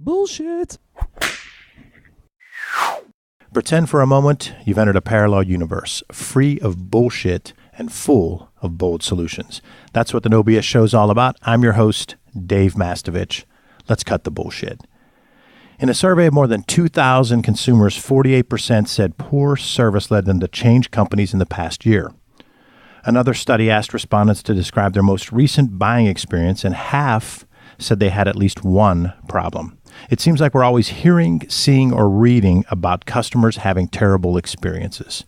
Bullshit. Pretend for a moment you've entered a parallel universe, free of bullshit and full of bold solutions. That's what the ODea show's all about. I'm your host, Dave Mastovich. Let's cut the bullshit. In a survey of more than 2,000 consumers, 48% said poor service led them to change companies in the past year. Another study asked respondents to describe their most recent buying experience, and half said they had at least one problem. It seems like we're always hearing, seeing, or reading about customers having terrible experiences.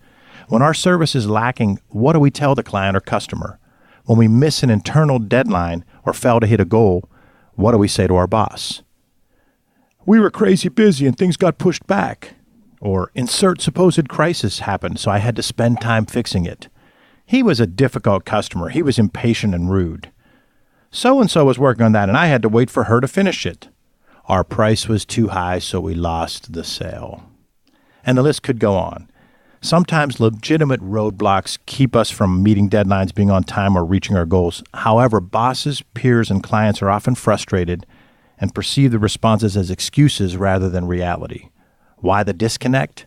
When our service is lacking, what do we tell the client or customer? When we miss an internal deadline or fail to hit a goal, what do we say to our boss? We were crazy busy and things got pushed back. Or insert supposed crisis happened, so I had to spend time fixing it. He was a difficult customer. He was impatient and rude. So-and-so was working on that, and I had to wait for her to finish it. Our price was too high, so we lost the sale. And the list could go on. Sometimes legitimate roadblocks keep us from meeting deadlines, being on time, or reaching our goals. However, bosses, peers, and clients are often frustrated and perceive the responses as excuses rather than reality. Why the disconnect?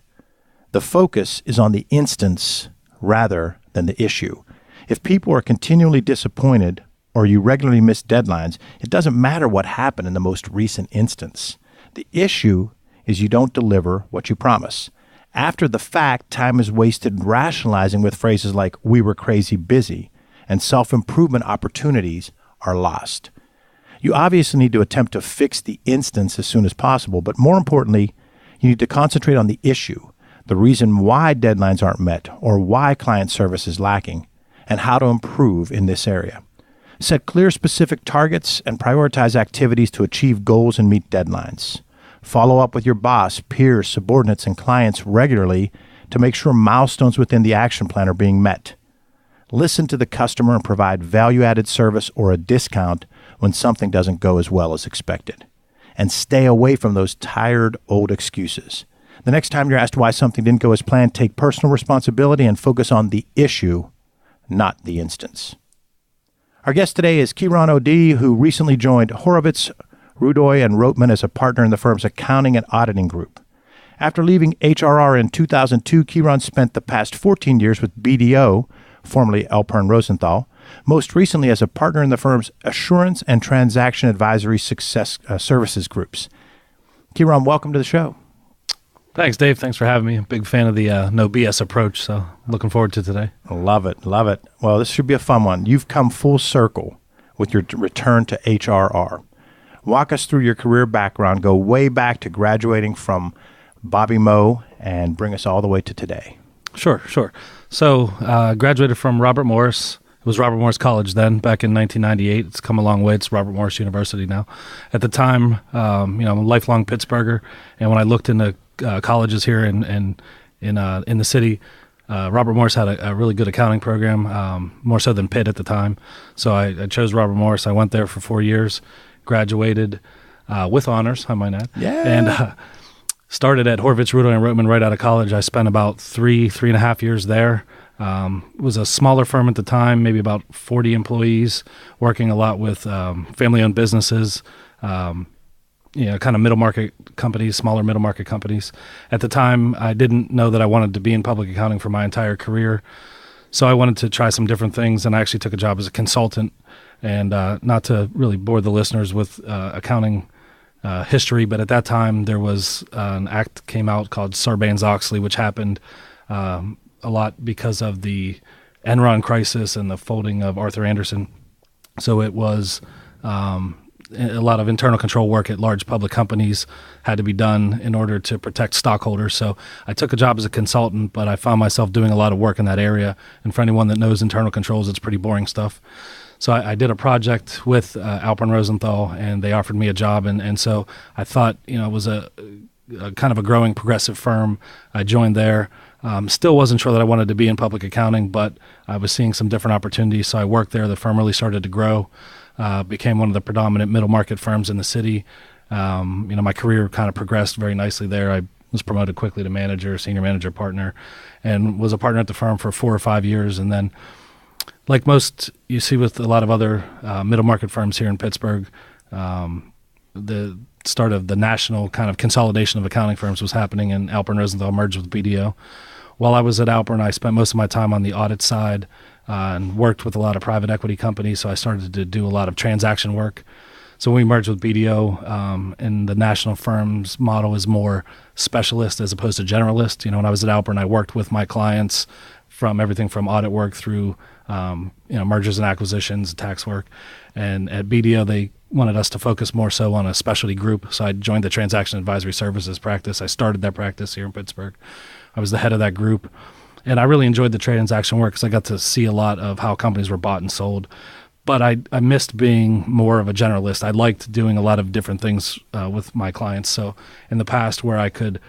The focus is on the instance rather than the issue. If people are continually disappointed or you regularly miss deadlines, it doesn't matter what happened in the most recent instance. The issue is you don't deliver what you promise. After the fact, time is wasted rationalizing with phrases like, we were crazy busy, and self-improvement opportunities are lost. You obviously need to attempt to fix the instance as soon as possible, but more importantly, you need to concentrate on the issue, the reason why deadlines aren't met or why client service is lacking, and how to improve in this area. Set clear, specific targets and prioritize activities to achieve goals and meet deadlines. Follow up with your boss, peers, subordinates, and clients regularly to make sure milestones within the action plan are being met. Listen to the customer and provide value-added service or a discount when something doesn't go as well as expected. And stay away from those tired, old excuses. The next time you're asked why something didn't go as planned, take personal responsibility and focus on the issue, not the instance. Our guest today is Kieran ODea, who recently joined Horowitz, Rudoy, and Rotman as a partner in the firm's accounting and auditing group. After leaving HRR in 2002, Kieran spent the past 14 years with BDO, formerly Alpern Rosenthal, most recently as a partner in the firm's assurance and transaction advisory success services groups. Kieran, welcome to the show. Thanks, Dave. Thanks for having me. I'm a big fan of the no BS approach, so looking forward to today. Love it. Love it. Well, this should be a fun one. You've come full circle with your return to HRR. Walk us through your career background. Go way back to graduating from Bobby Moe and bring us all the way to today. Sure. So graduated from Robert Morris. It was Robert Morris College then, back in 1998. It's come a long way. It's Robert Morris University now. At the time, I'm a lifelong Pittsburgher, and when I looked into colleges here in the city, Robert Morris had a really good accounting program, more so than Pitt at the time. So I chose Robert Morris. I went there for 4 years, graduated with honors, I might add. Yeah. And started at Horowitz, Rudoy, and Rotman right out of college. I spent about three and a half years there. It was a smaller firm at the time, maybe about 40 employees, working a lot with family-owned businesses, kind of middle market companies, smaller middle market companies. At the time, I didn't know that I wanted to be in public accounting for my entire career, so I wanted to try some different things, and I actually took a job as a consultant. And not to really bore the listeners with accounting history, but at that time there was an act came out called Sarbanes-Oxley, which happened a lot because of the Enron crisis and the folding of Arthur Andersen. So it was a lot of internal control work at large public companies had to be done in order to protect stockholders. So I took a job as a consultant, but I found myself doing a lot of work in that area. And for anyone that knows internal controls, it's pretty boring stuff. So I did a project with Alpern Rosenthal, and they offered me a job. And so I thought, it was a kind of a growing progressive firm. I joined there. Still wasn't sure that I wanted to be in public accounting, but I was seeing some different opportunities. So I worked there. The firm really started to grow, became one of the predominant middle market firms in the city. My career kind of progressed very nicely there. I was promoted quickly to manager, senior manager, partner, and was a partner at the firm for 4 or 5 years. And then, like most you see with a lot of other middle market firms here in Pittsburgh, the start of the national kind of consolidation of accounting firms was happening, and Alper & Rosenthal merged with BDO. While I was at Alper, I spent most of my time on the audit side and worked with a lot of private equity companies, so I started to do a lot of transaction work. So when we merged with BDO, and the national firm's model is more specialist as opposed to generalist. When I was at Alper, I worked with my clients from everything from audit work through mergers and acquisitions, tax work. And at BDO, they wanted us to focus more so on a specialty group. So I joined the transaction advisory services practice. I started that practice here in Pittsburgh. I was the head of that group. And I really enjoyed the transaction work because I got to see a lot of how companies were bought and sold. But I missed being more of a generalist. I liked doing a lot of different things with my clients. So in the past, where I could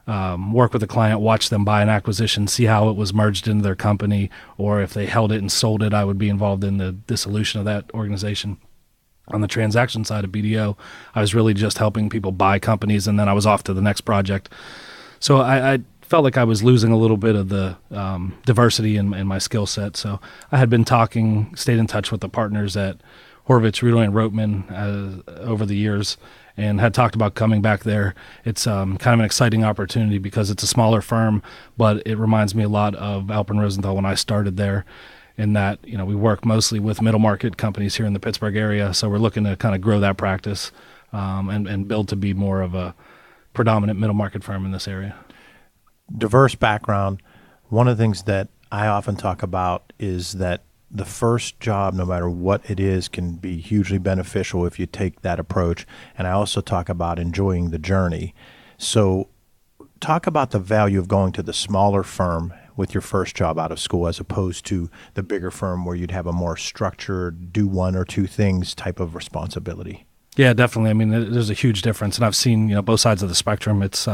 work with a client, watch them buy an acquisition, see how it was merged into their company, or if they held it and sold it, I would be involved in the dissolution of that organization. On the transaction side of BDO, I was really just helping people buy companies, and then I was off to the next project. So I felt like I was losing a little bit of the diversity in my skill set. So I had been stayed in touch with the partners at Horvitz, Rudoy, and Rotman over the years, and had talked about coming back there. It's kind of an exciting opportunity because it's a smaller firm, but it reminds me a lot of Alper & Rosenthal when I started there, in that we work mostly with middle market companies here in the Pittsburgh area. So we're looking to kind of grow that practice and build to be more of a predominant middle market firm in this area. Diverse background. One of the things that I often talk about is that the first job, no matter what it is, can be hugely beneficial if you take that approach. And I also talk about enjoying the journey. So talk about the value of going to the smaller firm with your first job out of school as opposed to the bigger firm where you'd have a more structured, do one or two things type of responsibility. Yeah, definitely. I mean, there's a huge difference. And I've seen, both sides of the spectrum. It's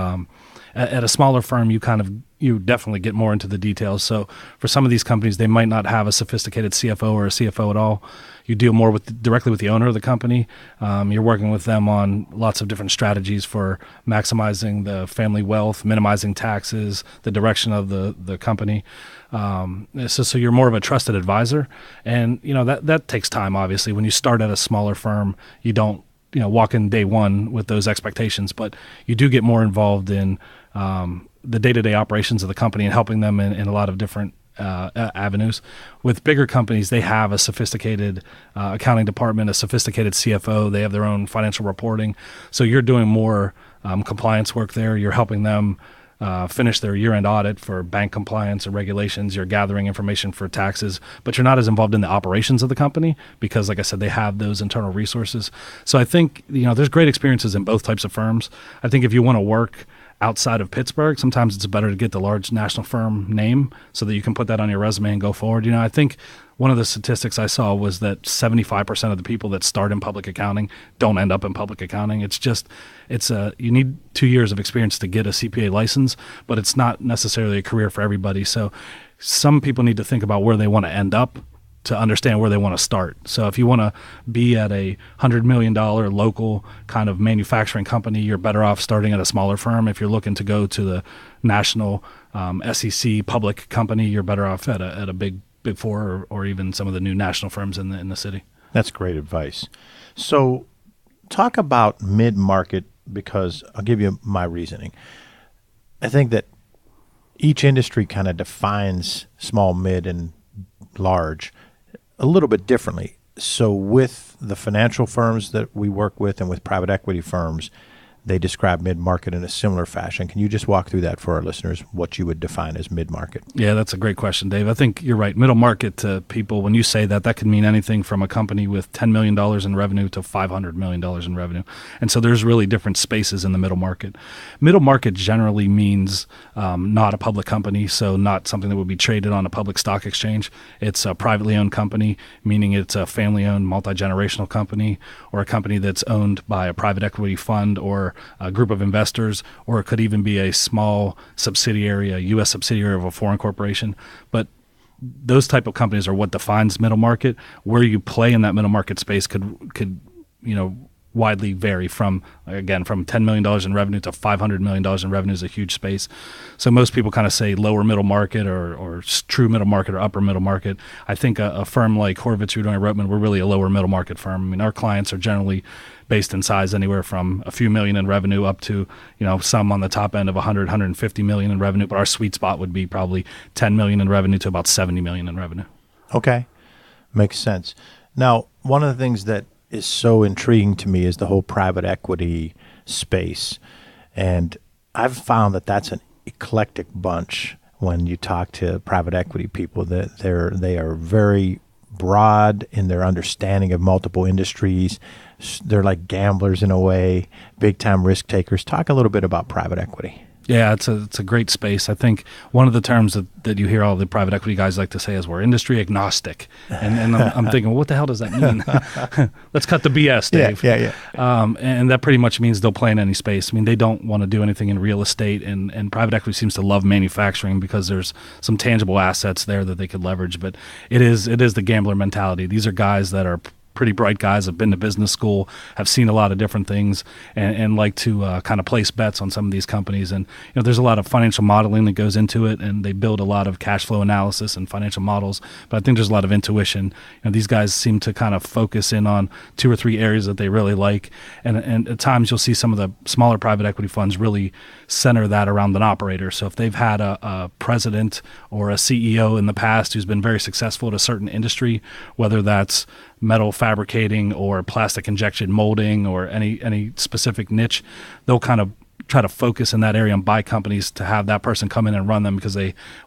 at a smaller firm, you definitely get more into the details. So for some of these companies, they might not have a sophisticated CFO or a CFO at all. You deal more directly with the owner of the company. You're working with them on lots of different strategies for maximizing the family wealth, minimizing taxes, the direction of the company. So you're more of a trusted advisor. And, that takes time, obviously. When you start at a smaller firm, you don't, walk in day one with those expectations, but you do get more involved in the day-to-day operations of the company and helping them in a lot of different avenues. With bigger companies, they have a sophisticated accounting department, a sophisticated CFO. They have their own financial reporting. So you're doing more compliance work there. You're helping them finish their year-end audit for bank compliance or regulations. You're gathering information for taxes, but you're not as involved in the operations of the company because, like I said, they have those internal resources. So I think, there's great experiences in both types of firms. I think if you want to work outside of Pittsburgh, sometimes it's better to get the large national firm name so that you can put that on your resume and go forward. I think one of the statistics I saw was that 75% of the people that start in public accounting don't end up in public accounting. You need 2 years of experience to get a CPA license, but it's not necessarily a career for everybody. So some people need to think about where they want to end up to understand where they want to start. So if you want to be at a $100 million local kind of manufacturing company, you're better off starting at a smaller firm. If you're looking to go to the national SEC public company, you're better off at a big four or even some of the new national firms in the city. That's great advice. So talk about mid-market, because I'll give you my reasoning. I think that each industry kind of defines small, mid, and large a little bit differently. So with the financial firms that we work with and with private equity firms, they describe mid-market in a similar fashion. Can you just walk through that for our listeners, what you would define as mid-market? Yeah, that's a great question, Dave. I think you're right. Middle market to people, when you say that could mean anything from a company with $10 million in revenue to $500 million in revenue. And so there's really different spaces in the middle market. Middle market generally means not a public company, so not something that would be traded on a public stock exchange. It's a privately owned company, meaning it's a family-owned, multi-generational company, or a company that's owned by a private equity fund or a group of investors, or it could even be a small subsidiary, a U.S. subsidiary of a foreign corporation. But those type of companies are what defines middle market. Where you play in that middle market space could widely vary from $10 million in revenue to $500 million in revenue is a huge space. So most people kind of say lower middle market or true middle market or upper middle market. I think a firm like Horvitz, Rudow and Rotman, we're really a lower middle market firm. I mean, our clients are generally based in size anywhere from a few million in revenue up to, some on the top end of 100, 150 million in revenue. But our sweet spot would be probably 10 million in revenue to about 70 million in revenue. Okay. Makes sense. Now, one of the things that is so intriguing to me is the whole private equity space. And I've found that that's an eclectic bunch when you talk to private equity people, that they are very broad in their understanding of multiple industries. They're like gamblers in a way, big time risk takers. Talk a little bit about private equity. Yeah, it's a great space. I think one of the terms that you hear all the private equity guys like to say is we're industry agnostic. And I'm thinking, well, what the hell does that mean? Let's cut the BS, Dave. Yeah. And that pretty much means they'll play in any space. I mean, they don't want to do anything in real estate, and private equity seems to love manufacturing because there's some tangible assets there that they could leverage. But it is the gambler mentality. These are guys that are pretty bright guys, have been to business school, have seen a lot of different things, and like to kind of place bets on some of these companies. And there's a lot of financial modeling that goes into it, and they build a lot of cash flow analysis and financial models. But I think there's a lot of intuition. These guys seem to kind of focus in on 2 or 3 areas that they really like, and at times you'll see some of the smaller private equity funds really center that around an operator. So if they've had a president or a CEO in the past who's been very successful at a certain industry, whether that's metal fabricating or plastic injection molding or any specific niche, they'll kind of try to focus in that area and buy companies to have that person come in and run them because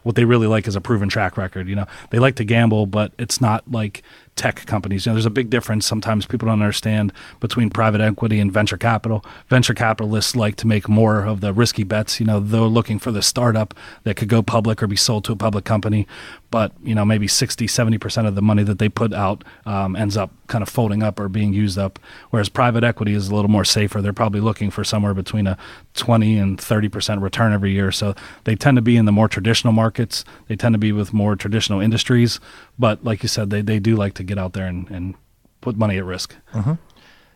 what they really like is a proven track record. They like to gamble, but it's not like tech companies. There's a big difference sometimes people don't understand between private equity and venture capital. Venture capitalists like to make more of the risky bets. They're looking for the startup that could go public or be sold to a public company. But, maybe 60, 70% of the money that they put out ends up kind of folding up or being used up. Whereas private equity is a little more safer. They're probably looking for somewhere between a 20 and 30% return every year. So they tend to be in the more traditional markets. They tend to be with more traditional industries. But like you said, they do like to get out there and put money at risk. Mm-hmm.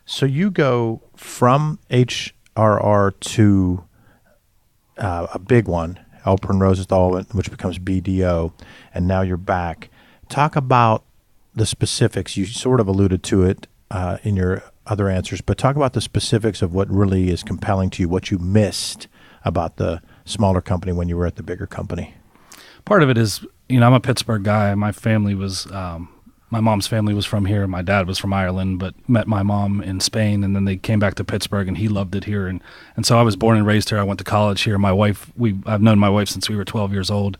So you go from HRR to a big one, Alper & Rosenthal, which becomes BDO, and now you're back. Talk about the specifics. You sort of alluded to it in your other answers, but talk about the specifics of what really is compelling to you, what you missed about the smaller company when you were at the bigger company. Part of it is, I'm a Pittsburgh guy. My family was, my mom's family was from here. My dad was from Ireland, but met my mom in Spain, and then they came back to Pittsburgh, and he loved it here. And so I was born and raised here. I went to college here. My wife, I've known my wife since we were 12 years old.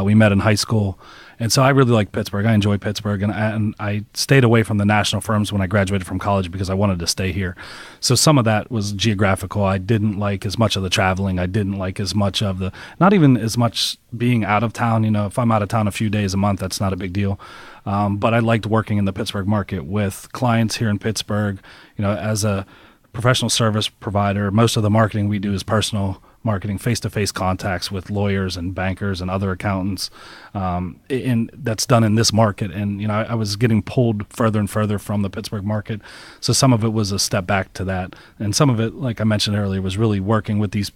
We met in high school. And so I really like Pittsburgh. I enjoy Pittsburgh, and I stayed away from the national firms when I graduated from college because I wanted to stay here. So some of that was geographical. I didn't like as much of the traveling. I didn't like as much of not even as much being out of town. If I'm out of town a few days a month, that's not a big deal. But I liked working in the Pittsburgh market with clients here in Pittsburgh. As a professional service provider, most of the marketing we do is personal marketing, face-to-face contacts with lawyers and bankers and other accountants, and that's done in this market. And I was getting pulled further and further from the Pittsburgh market, so some of it was a step back to that, and some of it, like I mentioned earlier, was really working with these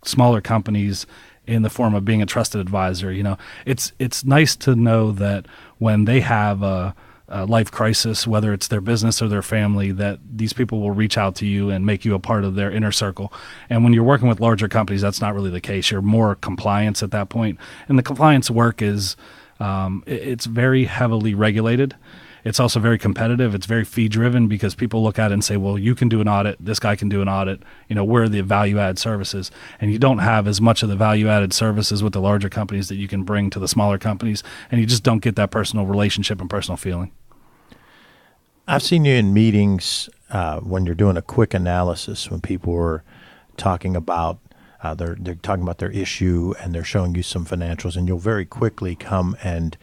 smaller companies in the form of being a trusted advisor. It's nice to know that when they have a life crisis, whether it's their business or their family, that these people will reach out to you and make you a part of their inner circle. And when you're working with larger companies, that's not really the case. You're more compliance at that point. And the compliance work is, it's very heavily regulated. It's also very competitive. It's very fee driven because people look at it and say, well, you can do an audit. This guy can do an audit. Where are the value add services? And you don't have as much of the value added services with the larger companies that you can bring to the smaller companies. And you just don't get that personal relationship and personal feeling. I've seen you in meetings when you're doing a quick analysis, when people are talking about they're talking about their issue and they're showing you some financials, and you'll very quickly come and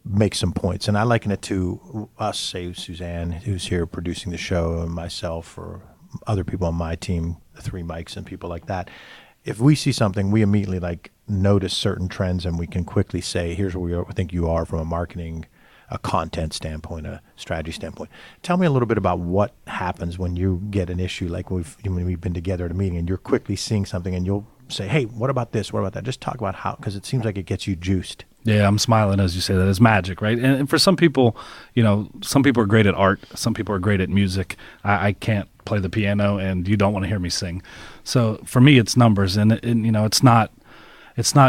make some points. And I liken it to us, say Suzanne, who's here producing the show, and myself or other people on my team, the 3 mics and people like that. If we see something, we immediately notice certain trends, and we can quickly say, here's where we think you are from a marketing a content standpoint, a strategy standpoint. Tell me a little bit about what happens when you get an issue, like when we've been together at a meeting and you're quickly seeing something and you'll say, hey, what about this? What about that? Just talk about how, because it seems like it gets you juiced. Yeah, I'm smiling as you say that. It's magic, right? And for some people, some people are great at art. Some people are great at music. I can't play the piano, and you don't want to hear me sing. So for me, it's numbers, and it's not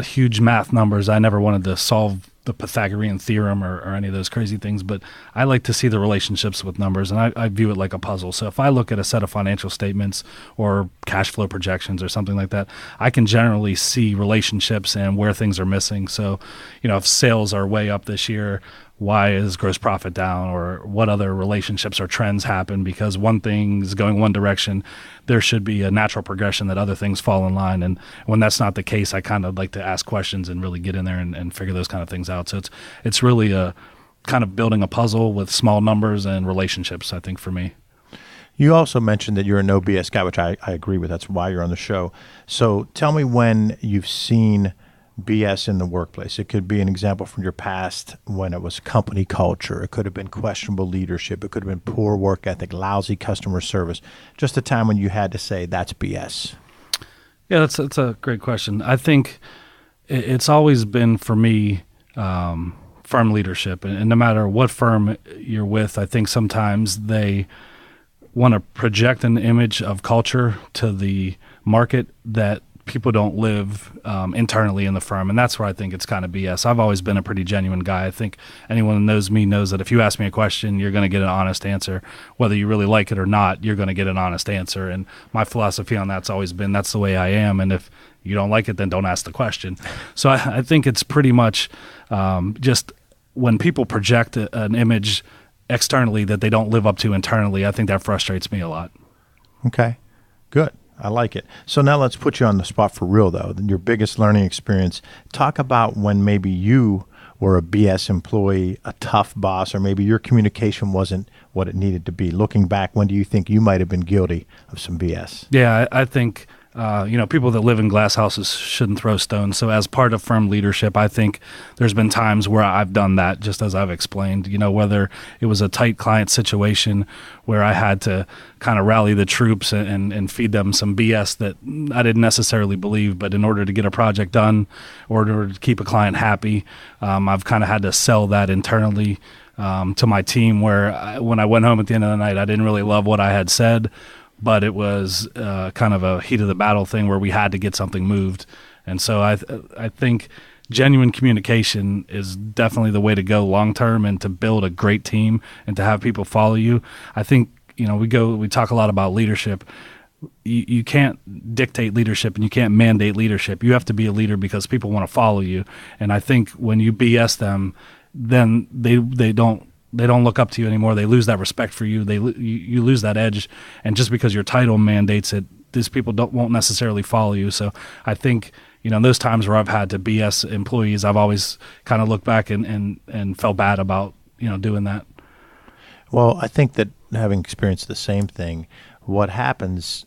huge math numbers. I never wanted to solve the Pythagorean theorem or any of those crazy things, but I like to see the relationships with numbers, and I view it like a puzzle. So if I look at a set of financial statements or cash flow projections or something like that, I can generally see relationships and where things are missing. So, if sales are way up this year, why is gross profit down, or what other relationships or trends happen? Because one thing is going one direction, there should be a natural progression that other things fall in line. And when that's not the case, I kind of like to ask questions and really get in there and figure those kind of things out. So it's really a kind of building a puzzle with small numbers and relationships, I think, for me. You also mentioned that you're a no BS guy, which I agree with. That's why you're on the show. So tell me when you've seen BS in the workplace. It could be an example from your past when it was company culture. It could have been questionable leadership. It could have been poor work ethic, lousy customer service. Just a time when you had to say, that's BS. Yeah, that's a great question. I think it's always been, for me, firm leadership. And no matter what firm you're with, I think sometimes they want to project an image of culture to the market that people don't live internally in the firm. And that's where I think it's kind of BS. I've always been a pretty genuine guy. I think anyone who knows me knows that if you ask me a question, you're going to get an honest answer. Whether you really like it or not, you're going to get an honest answer. And my philosophy on that's always been, that's the way I am. And if you don't like it, then don't ask the question. So I think it's pretty much just when people project an image externally that they don't live up to internally, I think that frustrates me a lot. Okay, good. I like it. So now let's put you on the spot for real, though. Your biggest learning experience. Talk about when maybe you were a BS employee, a tough boss, or maybe your communication wasn't what it needed to be. Looking back, when do you think you might have been guilty of some BS? Yeah, I think people that live in glass houses shouldn't throw stones. So as part of firm leadership, I think there's been times where I've done that, just as I've explained, whether it was a tight client situation where I had to kind of rally the troops and feed them some BS that I didn't necessarily believe, but in order to get a project done or in order to keep a client happy, I've kind of had to sell that internally to my team, where when I went home at the end of the night, I didn't really love what I had said, but it was kind of a heat of the battle thing where we had to get something moved. And so I think genuine communication is definitely the way to go long term, and to build a great team and to have people follow you. I think, we talk a lot about leadership. You can't dictate leadership and you can't mandate leadership. You have to be a leader because people want to follow you. And I think when you BS them, then they don't look up to you anymore. They lose that respect for you. You lose that edge. And just because your title mandates it, these people won't necessarily follow you. So I think, those times where I've had to BS employees, I've always kind of looked back and felt bad about, doing that. Well, I think that having experienced the same thing, what happens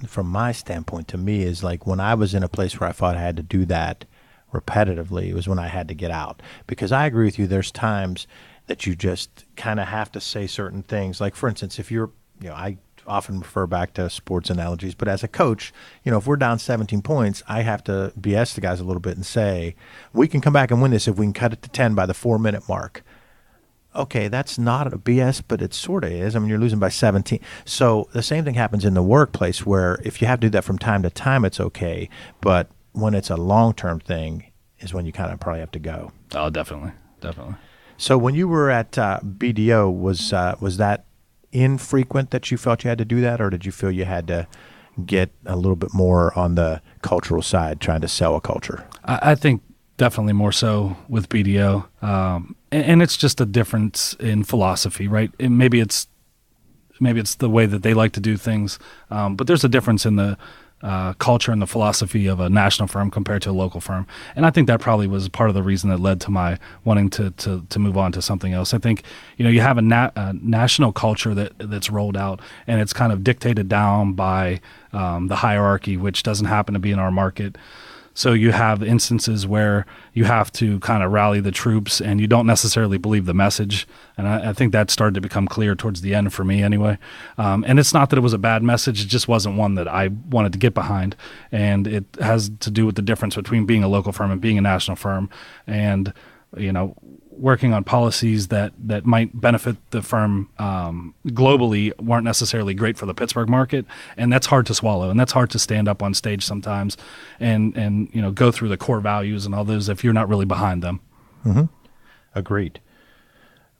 from my standpoint to me is like when I was in a place where I thought I had to do that repetitively, it was when I had to get out. Because I agree with you, there's times that you just kind of have to say certain things. Like, for instance, if you're, I often refer back to sports analogies, but as a coach, if we're down 17 points, I have to BS the guys a little bit and say, we can come back and win this if we can cut it to 10 by the 4-minute mark. Okay, that's not a BS, but it sort of is. I mean, you're losing by 17. So the same thing happens in the workplace, where if you have to do that from time to time, it's okay. But when it's a long-term thing is when you kind of probably have to go. Oh, definitely. So when you were at BDO, was that infrequent that you felt you had to do that, or did you feel you had to get a little bit more on the cultural side, trying to sell a culture? I think definitely more so with BDO. And it's just a difference in philosophy, right? And maybe it's the way that they like to do things, but there's a difference in the culture and the philosophy of a national firm compared to a local firm. And I think that probably was part of the reason that led to my wanting to move on to something else. I think, you have a national culture that's rolled out, and it's kind of dictated down by the hierarchy, which doesn't happen to be in our market. So you have instances where you have to kind of rally the troops and you don't necessarily believe the message. And I think that started to become clear towards the end for me anyway. And it's not that it was a bad message. It just wasn't one that I wanted to get behind. And it has to do with the difference between being a local firm and being a national firm. And, working on policies that might benefit the firm globally weren't necessarily great for the Pittsburgh market, and that's hard to swallow, and that's hard to stand up on stage sometimes and go through the core values and all those if you're not really behind them. Mm-hmm. Agreed.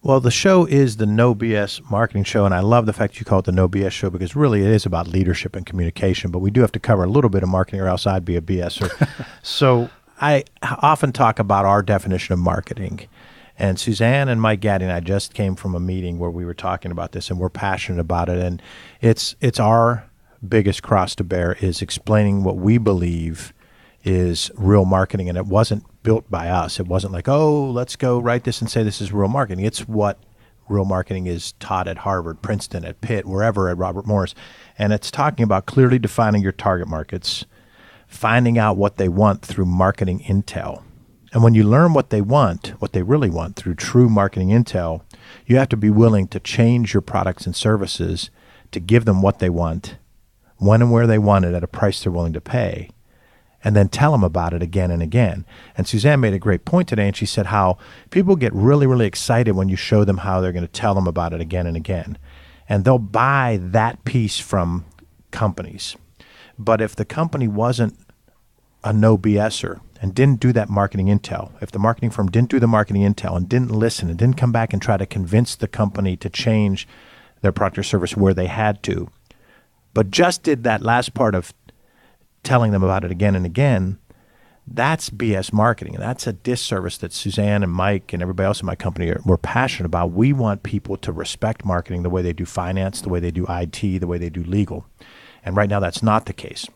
Well, the show is the No BS Marketing Show, and I love the fact you call it the No BS Show because really it is about leadership and communication, but we do have to cover a little bit of marketing or else I'd be a BSer. So I often talk about our definition of marketing. And Suzanne and Mike Gaddy and I just came from a meeting where we were talking about this, and we're passionate about it. And it's our biggest cross to bear is explaining what we believe is real marketing. And it wasn't built by us. It wasn't like, oh, let's go write this and say this is real marketing. It's what real marketing is taught at Harvard, Princeton, at Pitt, wherever, at Robert Morris. And it's talking about clearly defining your target markets, finding out what they want through marketing intel. And when you learn what they want, what they really want through true marketing intel, you have to be willing to change your products and services to give them what they want, when and where they want it at a price they're willing to pay, and then tell them about it again and again. And Suzanne made a great point today, and she said how people get really, really excited when you show them how they're going to tell them about it again and again. And they'll buy that piece from companies. But if the company wasn't a no BSer and didn't do that marketing intel, if the marketing firm didn't do the marketing intel and didn't listen and didn't come back and try to convince the company to change their product or service where they had to, but just did that last part of telling them about it again and again, that's BS marketing. And that's a disservice that Suzanne and Mike and everybody else in my company we're passionate about. We want people to respect marketing the way they do finance, the way they do IT, the way they do legal. And right now that's not the case.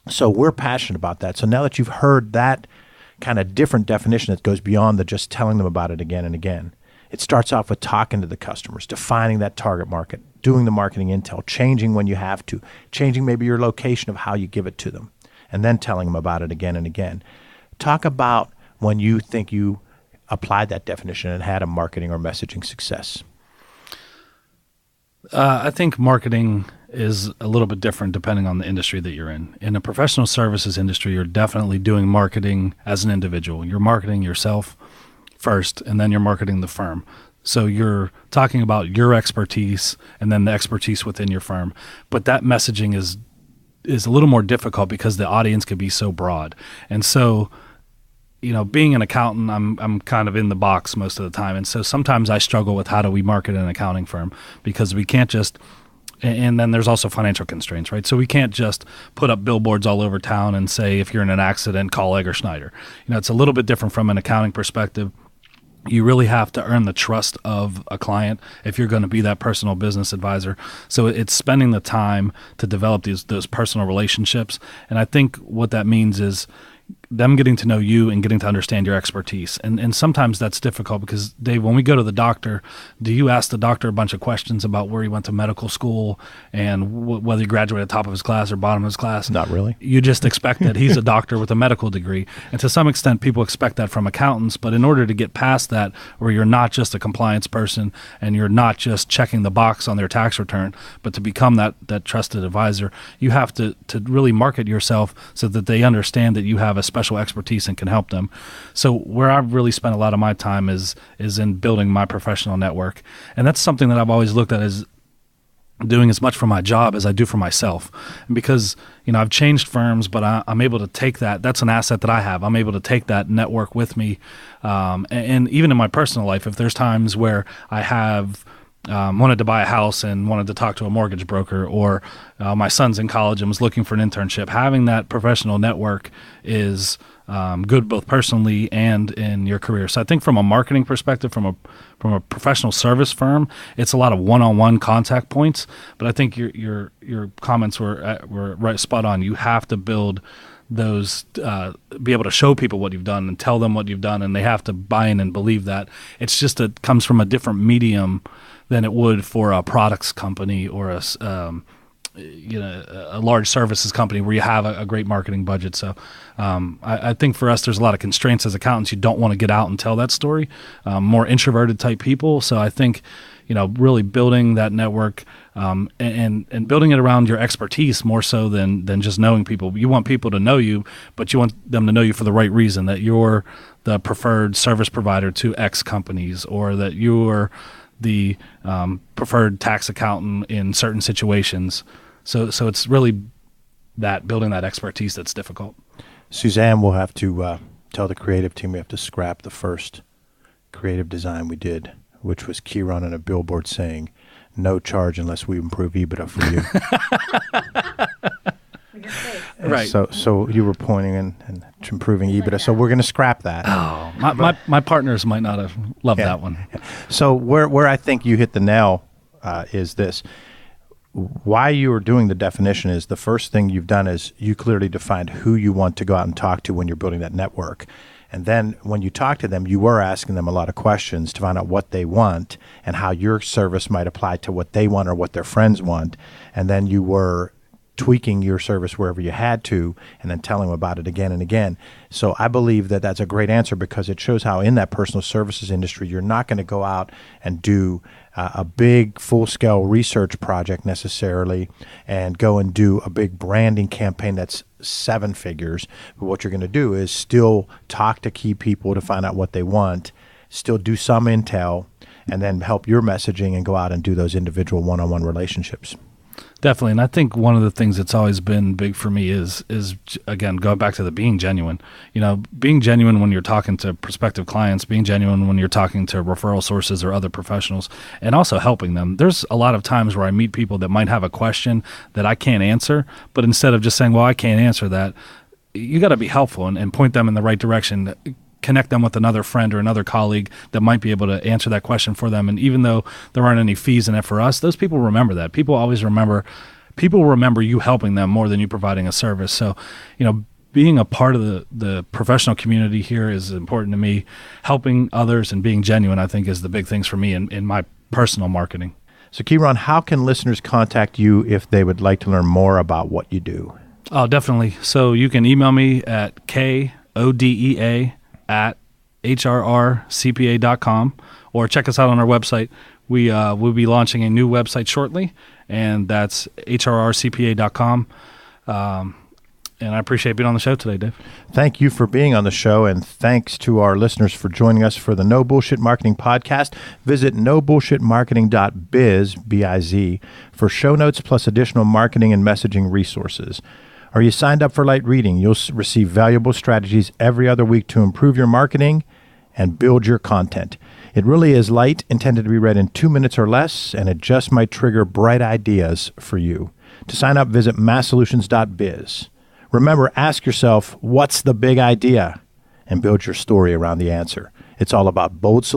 So we're passionate about that. So now that you've heard that kind of different definition that goes beyond the just telling them about it again and again, it starts off with talking to the customers, defining that target market, doing the marketing intel, changing when you have to, changing maybe your location of how you give it to them, and then telling them about it again and again. Talk about when you think you applied that definition and had a marketing or messaging success. I think marketing is a little bit different depending on the industry that you're in. In a professional services industry, you're definitely doing marketing as an individual. You're marketing yourself first, and then you're marketing the firm. So you're talking about your expertise and then the expertise within your firm. But that messaging is a little more difficult because the audience could be so broad. And so, being an accountant, I'm kind of in the box most of the time. And so sometimes I struggle with how do we market an accounting firm, because we can't just, and then there's also financial constraints, right? So we can't just put up billboards all over town and say, if you're in an accident, call Egger Schneider. It's a little bit different from an accounting perspective. You really have to earn the trust of a client if you're going to be that personal business advisor. So it's spending the time to develop those personal relationships. And I think what that means is them getting to know you and getting to understand your expertise. And sometimes that's difficult because, Dave, when we go to the doctor, do you ask the doctor a bunch of questions about where he went to medical school and whether he graduated at the top of his class or bottom of his class? Not really. You just expect that he's a doctor with a medical degree. And to some extent, people expect that from accountants. But in order to get past that, where you're not just a compliance person and you're not just checking the box on their tax return, but to become that trusted advisor, you have to really market yourself so that they understand that you have a special expertise and can help them. So where I've really spent a lot of my time is in building my professional network. And that's something that I've always looked at as doing as much for my job as I do for myself. And because, I've changed firms, but I'm able to take that. That's an asset that I have. I'm able to take that network with me. And even in my personal life, if there's times where I have wanted to buy a house and wanted to talk to a mortgage broker, or my son's in college and was looking for an internship, having that professional network is good both personally and in your career. So I think from a marketing perspective, from a professional service firm, it's a lot of one-on-one contact points. But I think your comments were right, spot on. You have to build those, be able to show people what you've done and tell them what you've done, and they have to buy in and believe that. It's just it comes from a different medium than it would for a products company or a a large services company where you have a great marketing budget. So I think for us, there's a lot of constraints as accountants. You don't want to get out and tell that story. More introverted type people. So I think, really building that network and building it around your expertise more so than just knowing people. You want people to know you, but you want them to know you for the right reason, that you're the preferred service provider to X companies, or that you're the preferred tax accountant in certain situations. So it's really that building that expertise that's difficult. Suzanne will have to tell the creative team we have to scrap the first creative design we did, which was Kieran on a billboard saying, "No charge unless we improve EBITDA for you." Right. So you were pointing and improving EBITDA. So we're going to scrap that. Oh, my partners might not have loved that one. Yeah. So where I think you hit the nail is this. Why you are doing the definition is the first thing you've done is you clearly defined who you want to go out and talk to when you're building that network. And then when you talk to them, you were asking them a lot of questions to find out what they want and how your service might apply to what they want or what their friends want. And then you were tweaking your service wherever you had to, and then telling them about it again and again. So I believe that that's a great answer, because it shows how in that personal services industry, you're not going to go out and do a big full-scale research project necessarily and go and do a big branding campaign that's 7 figures. But what you're going to do is still talk to key people to find out what they want, still do some intel, and then help your messaging and go out and do those individual one-on-one relationships. Definitely. And I think one of the things that's always been big for me is again, going back to the being genuine. Being genuine when you're talking to prospective clients, being genuine when you're talking to referral sources or other professionals, and also helping them. There's a lot of times where I meet people that might have a question that I can't answer, but instead of just saying, well, I can't answer that, you got to be helpful and point them in the right direction. Connect them with another friend or another colleague that might be able to answer that question for them. And even though there aren't any fees in it for us, those people remember that. People remember you helping them more than you providing a service. So, being a part of the professional community here is important to me. Helping others and being genuine, I think, is the big things for me in my personal marketing. So, Kieran, how can listeners contact you if they would like to learn more about what you do? Oh, definitely. So you can email me at KODEA at hrrcpa.com, or check us out on our website. We'll be launching a new website shortly, and that's hrrcpa.com. And I appreciate being on the show today, Dave. Thank you for being on the show, and thanks to our listeners for joining us for the No Bullshit Marketing Podcast. Visit nobullshitmarketing.biz, B-I-Z, for show notes plus additional marketing and messaging resources. Are you signed up for light reading? You'll receive valuable strategies every other week to improve your marketing and build your content. It really is light, intended to be read in 2 minutes or less, and it just might trigger bright ideas for you. To sign up, visit masssolutions.biz. Remember, ask yourself, what's the big idea? And build your story around the answer. It's all about bold solutions.